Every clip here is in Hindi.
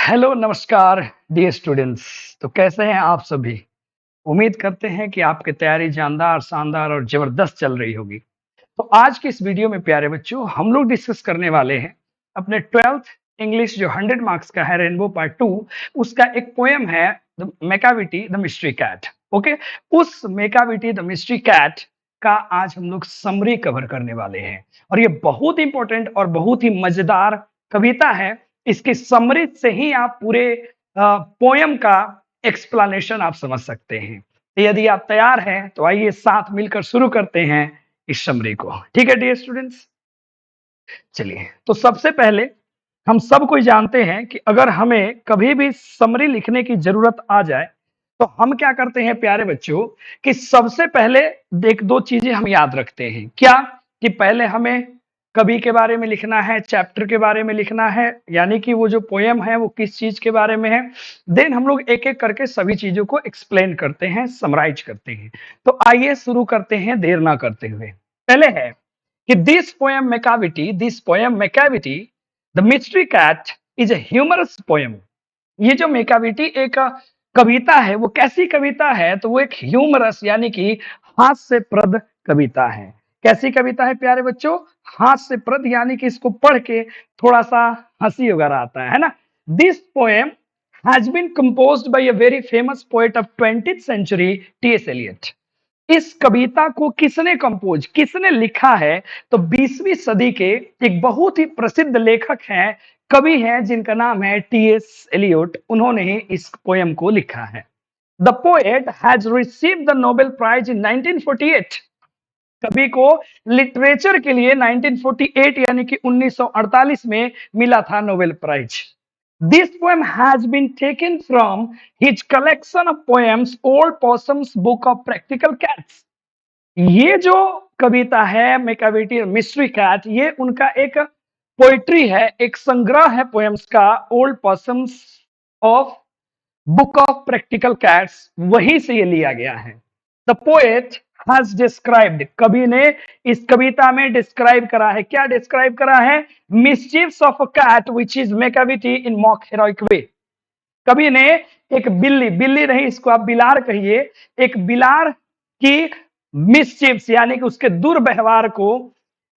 हेलो, नमस्कार डियर स्टूडेंट्स। तो कैसे हैं आप सभी? उम्मीद करते हैं कि आपकी तैयारी जानदार, शानदार और ज़बरदस्त चल रही होगी। तो आज की इस वीडियो में प्यारे बच्चों हम लोग डिस्कस करने वाले हैं अपने 12th इंग्लिश जो 100 मार्क्स का है रेनबो पार्ट 2 उसका एक पोएम है the Macavity the mystery cat. Okay, उस मेकाविटी द मिस्ट्री कैट का आज हम लोग समरी कवर करने वाले हैं और ये बहुत इंपॉर्टेंट और बहुत ही मजेदार कविता है। इसकी समरी से ही आप पूरे पोयम का एक्सप्लेनेशन आप समझ सकते हैं। तो यदि आप तैयार हैं तो आइए साथ मिलकर शुरू करते हैं इस समरी को। ठीक है डियर स्टूडेंट्स, चलिए। तो सबसे पहले हम सब कोई जानते हैं कि अगर हमें कभी भी समरी लिखने की जरूरत आ जाए तो हम क्या करते हैं प्यारे बच्चों कि सबसे पहले देख दो चीजें हम याद रखते हैं। क्या कि पहले हमें कवि के बारे में लिखना है, चैप्टर के बारे में लिखना है, यानी कि वो जो पोयम है वो किस चीज के बारे में है। देन हम लोग एक एक करके सभी चीजों को एक्सप्लेन करते हैं, समराइज करते हैं। तो आइए शुरू करते हैं देर ना करते हुए। पहले है कि this poem Macavity, the mystery cat is a humorous poem। ये जो मेकाविटी एक कविता है वो कैसी कविता है? तो वो एक ह्यूमरस यानी कि हास्यप्रद कविता है। कैसी कविता है प्यारे बच्चों? हास्यप्रद, यानी कि इसको पढ़ के थोड़ा सा हंसी वगैरह आता है ना। This poem has been composed by a very famous poet of 20th century T S. Eliot. इस कविता को किसने लिखा है? तो 20वीं सदी के एक बहुत ही प्रसिद्ध लेखक हैं, कवि हैं, जिनका नाम है टी.एस. एलियट। उन्होंने ही इस पोयम को लिखा है। The poet has received the Nobel prize in 1948। कवि को लिटरेचर के लिए 1948 यानी कि 1948 में मिला था Nobel prize. This poem has been taken from his collection of poems, Old Possum's Book of Practical Cats। ये जो कविता है मेकाविटी मिस्ट्री कैट, ये उनका एक पोइट्री है, एक संग्रह है पोएम्स का, old possums of book of practical cats, वहीं से ये लिया गया है। द पोएट हैज डिस्क्राइब्ड, कवि ने इस कविता में डिस्क्राइब करा है। क्या डिस्क्राइब करा है? मिस्चीव्स of a cat which is Macavity in mock heroic way. कवि ने एक बिल्ली नहीं, इसको आप बिलार कहिए, एक बिलार की मिसचिव्स यानी कि उसके दुर्व्यवहार को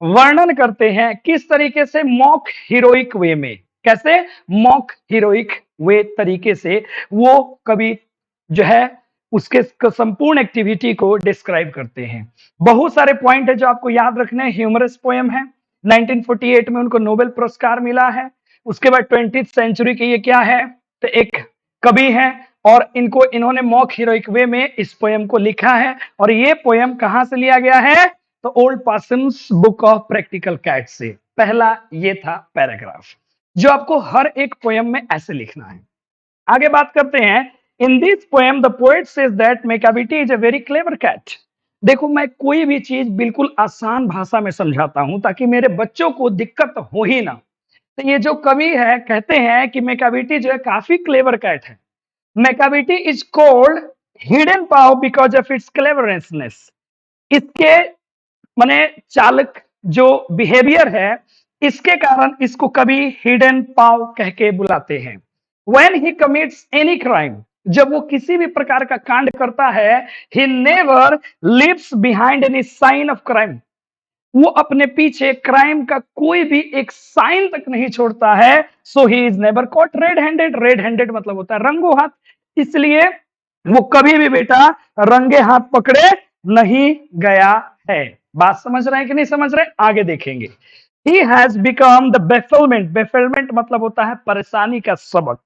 वर्णन करते हैं। किस तरीके से? मॉक हीरोइक वे में। कैसे? मॉक हीरोइक वे तरीके से वो कवि जो है उसके संपूर्ण एक्टिविटी को डिस्क्राइब करते हैं। बहुत सारे पॉइंट है जो आपको याद रखने हैं। ह्यूमरस पोएम है, 1948 में उनको नोबेल पुरस्कार मिला है। उसके बाद 20th सेंचुरी के ये क्या है? तो एक कवि है और इन्होंने मॉक हीरोइक वे में इस पोएम को लिखा है। और ये पोएम कहां से लिया गया है? तो old possums book of practical cat से। पहला ये था पैराग्राफ जो आपको हर एक पोएम में ऐसे लिखना है। आगे बात करते हैं। In this poem the poet says that Macavity is a very clever cat. देखो, मैं कोई भी चीज बिल्कुल आसान भाषा में समझाता हूं ताकि मेरे बच्चों को दिक्कत हो ही ना। तो ये जो कवि है कहते हैं कि मेकाविटी जो है काफी क्लेवर कैट है। Macavity is called hidden paw because of its cleverness. इसके माने चालक जो बिहेवियर है, इसके कारण इसको कभी हिडन पाव कह के बुलाते हैं। When he commits any crime, जब वो किसी भी प्रकार का कांड करता है, he never leaves behind any sign of crime. वो अपने पीछे क्राइम का कोई भी एक साइन तक नहीं छोड़ता है। So he is never caught red handed. Red handed मतलब होता है रंगो हाथ, इसलिए वो कभी भी बेटा रंगे हाथ पकड़े नहीं गया है। बात समझ रहे हैं कि नहीं समझ रहे? आगे देखेंगे। He has become the bafflement. Bafflement मतलब होता है परेशानी का सबक।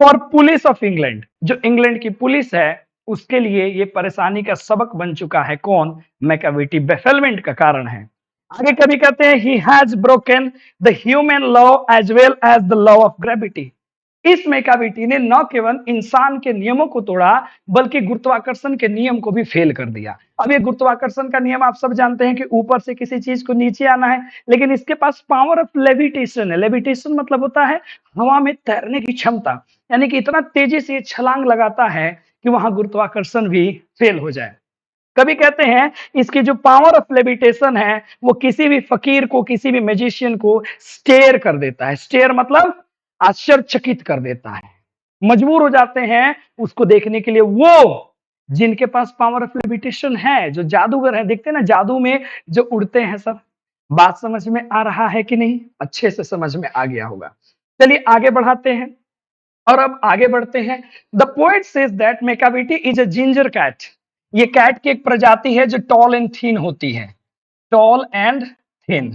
फॉर पुलिस ऑफ इंग्लैंड, जो इंग्लैंड की पुलिस है उसके लिए ये परेशानी का सबक बन चुका है। कौन? मेकाविटी बेफलमेंट का कारण है। आगे कभी कहते हैं he has broken the human law as well as the law of gravity. इस मेकाविटी ने न केवल इंसान के नियमों को तोड़ा बल्कि गुरुत्वाकर्षण के नियम को भी फेल कर दिया। अब ये गुरुत्वाकर्षण का नियम आप सब जानते हैं कि ऊपर से किसी चीज को नीचे आना है, लेकिन इसके पास पावर ऑफ लेविटेशन है। लेविटेशन मतलब होता है हवा में तैरने की क्षमता, यानी कि इतना तेजी से ये छलांग लगाता है कि वहां गुरुत्वाकर्षण भी फेल हो जाए। कभी कहते हैं इसकी जो पावर ऑफ लेविटेशन है वो किसी भी फकीर को, किसी भी मैजिशियन को स्टेयर कर देता है। स्टेयर मतलब आश्चर्यचकित कर देता है। मजबूर हो जाते हैं उसको देखने के लिए। वो जिनके पास पावर ऑफ लेविटेशन है, जो जादूगर है, देखते हैं ना जादू में जो उड़ते हैं सब। बात समझ में आ रहा है कि नहीं? अच्छे से समझ में आ गया होगा। चलिए आगे बढ़ाते हैं और अब आगे बढ़ते हैं। The poet says that Macavity is a ginger cat. ये कैट की एक प्रजाति है जो टॉल एंड थीन होती है। टॉल एंड थिन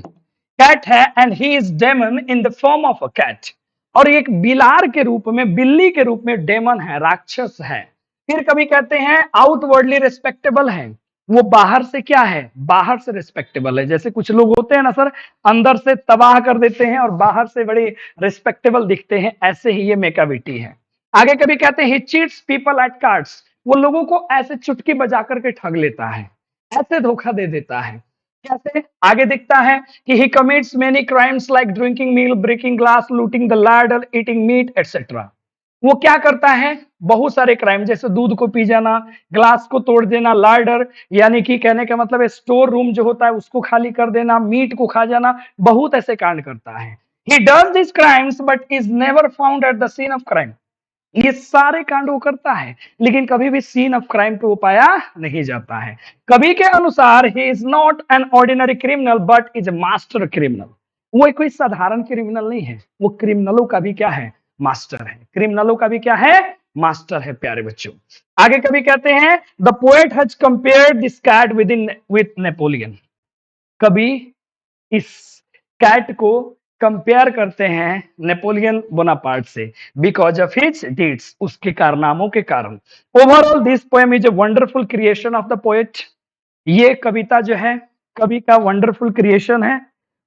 कैट है and he is demon in the form of a cat. और ये एक बिलार के रूप में, बिल्ली के रूप में डेमन है, राक्षस है। फिर कभी कहते हैं आउटवर्डली रिस्पेक्टेबल है। वो बाहर से क्या है? बाहर से रिस्पेक्टेबल है। जैसे कुछ लोग होते हैं ना सर, अंदर से तबाह कर देते हैं और बाहर से बड़े रिस्पेक्टेबल दिखते हैं, ऐसे ही ये मेकाविटी है। आगे कभी कहते हैं ही चीट्स पीपल एट कार्ड्स। वो लोगों को ऐसे चुटकी बजा करके ठग लेता है, ऐसे धोखा दे देता है। कैसे? आगे दिखता है कि he commits many crimes like drinking milk, breaking glass, looting the larder, eating meat, etc. वो क्या करता है? बहुत सारे क्राइम, जैसे दूध को पी जाना, ग्लास को तोड़ देना, लार्डर यानी कि कहने का मतलब स्टोर रूम जो होता है उसको खाली कर देना, मीट को खा जाना, बहुत ऐसे कांड करता है। He does these crimes but is never found at the scene of crime. ये सारे कांड वो करता है लेकिन कभी भी सीन ऑफ क्राइम पे वो पाया नहीं जाता है। कवि के अनुसार he is not an ordinary criminal but is a master criminal. वो कोई साधारण क्रिमिनल नहीं है, वो क्रिमिनलों का भी क्या है? मास्टर है। क्रिमिनलों का भी क्या है? मास्टर है प्यारे बच्चों। आगे कभी कहते हैं the poet has compared this cat with Napoleon. कभी इस कैट को कंपेयर करते हैं नेपोलियन बोनापार्ट से, बिकॉज ऑफ हिज डीड्स, उसके कारनामों के कारण। Overall this poem is a wonderful creation of the poet. ये कविता जो है कवि का वंडरफुल क्रिएशन है।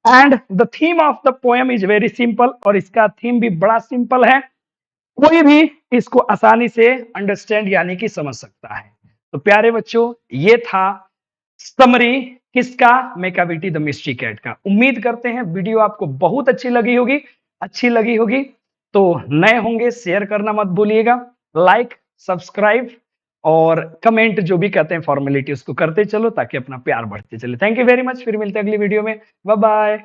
And the theme of the poem is very simple, और इसका थीम भी बड़ा सिंपल है, कोई भी इसको आसानी से अंडरस्टैंड यानी कि समझ सकता है। तो प्यारे बच्चों, ये था समरी किसका? मेकाविटी द मिस्ट्री कैट का। उम्मीद करते हैं वीडियो आपको बहुत अच्छी लगी होगी। अच्छी लगी होगी तो नए होंगे शेयर करना मत भूलिएगा, लाइक, सब्सक्राइब और कमेंट जो भी कहते हैं फॉर्मेलिटी उसको करते चलो ताकि अपना प्यार बढ़ते चले। Thank you very much. फिर मिलते हैं अगली वीडियो में। Bye bye.